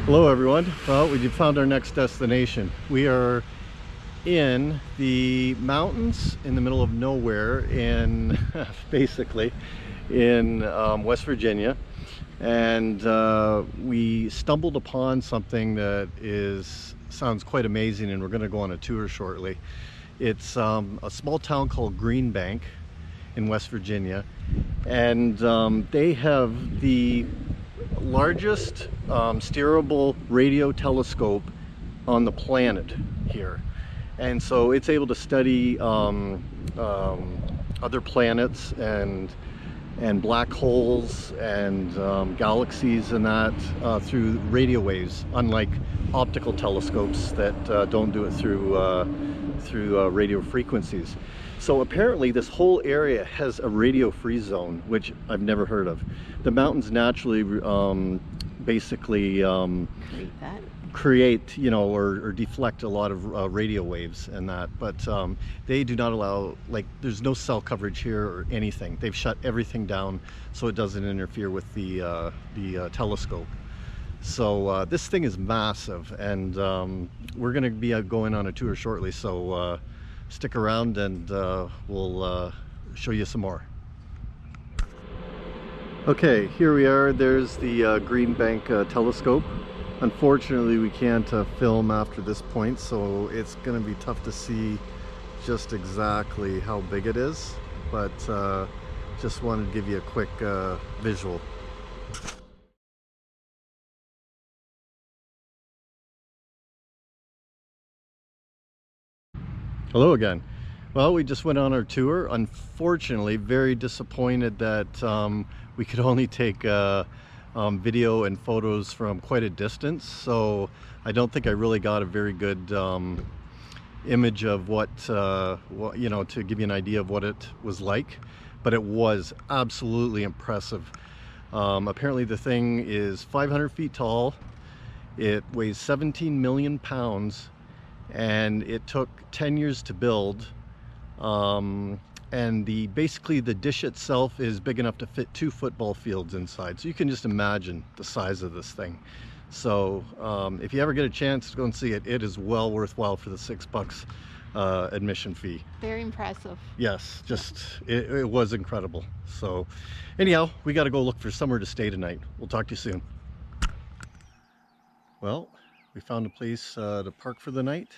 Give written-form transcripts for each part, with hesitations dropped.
Hello everyone. Well, we found our next destination. We are in the mountains in the middle of nowhere in basically in West Virginia, and we stumbled upon something that sounds quite amazing, and we're going to go on a tour shortly. It's a small town called Green Bank in West Virginia, and they have the largest steerable radio telescope on the planet here, and so it's able to study other planets and black holes and galaxies and that through radio waves, unlike optical telescopes that don't do it through radio frequencies. So apparently this whole area has a radio-free zone, which I've never heard of. The mountains naturally basically create, or deflect a lot of radio waves and that, but they do not allow, like, there's no cell coverage here or anything. They've shut everything down so it doesn't interfere with the telescope. So this thing is massive, and we're going to be going on a tour shortly, so stick around and we'll show you some more. Okay, here we are. There's the Green Bank telescope. Unfortunately, we can't film after this point, so it's going to be tough to see just exactly how big it is, but just wanted to give you a quick visual. Hello again. Well, we just went on our tour. Unfortunately, very disappointed that we could only take video and photos from quite a distance, so I don't think I really got a very good image of what to give you an idea of what it was like, but it was absolutely impressive. Apparently the thing is 500 feet tall, it weighs 17 million pounds, and it took 10 years to build. And basically the dish itself is big enough to fit 2 football fields inside, so you can just imagine the size of this thing. So if you ever get a chance to go and see it, it is well worthwhile for the $6 admission fee. Very impressive. Yes, it was incredible. So anyhow, we got to go look for somewhere to stay tonight. We'll talk to you soon. Well, we found a place to park for the night.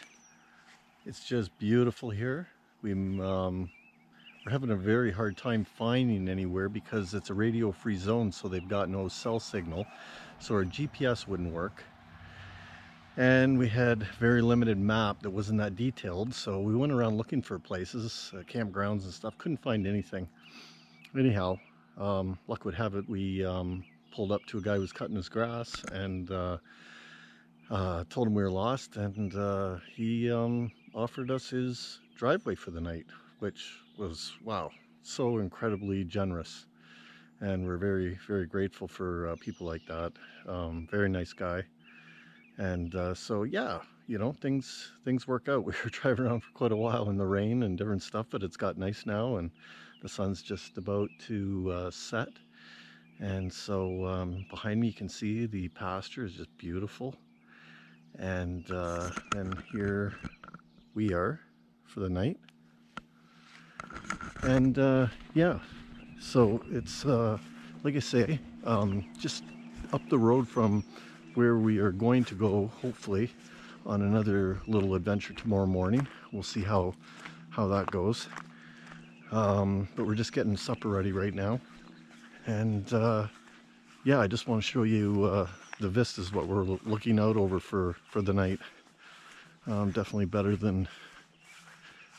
It's just beautiful here. We're having a very hard time finding anywhere because it's a radio-free zone, so they've got no cell signal, so our GPS wouldn't work, and we had very limited map that wasn't that detailed, so we went around looking for places, campgrounds and stuff, couldn't find anything. Anyhow, luck would have it, we pulled up to a guy who was cutting his grass and told him we were lost, and he offered us his driveway for the night, which was, wow, so incredibly generous, and we're very, very grateful for people like that. Very nice guy, and so yeah, things work out. We were driving around for quite a while in the rain and different stuff, but it's got nice now, and the sun's just about to set, and so behind me you can see the pasture is just beautiful, and here we are for the night. And yeah, so it's like I say, just up the road from where we are going to go, hopefully on another little adventure tomorrow morning. We'll see how that goes, but we're just getting supper ready right now, and yeah, I just want to show you the vistas, what we're looking out over for the night. Definitely better than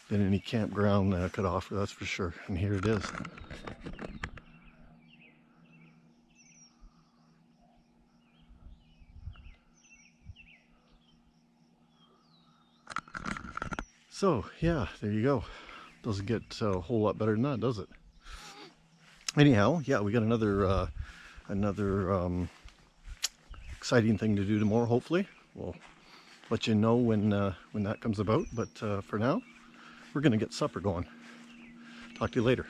any campground could offer, that's for sure. And here it is. So yeah, there you go. Doesn't get a whole lot better than that, does it? Anyhow, yeah, we got another exciting thing to do tomorrow. Hopefully, we'll let you know when that comes about. But for now, we're gonna get supper going. Talk to you later.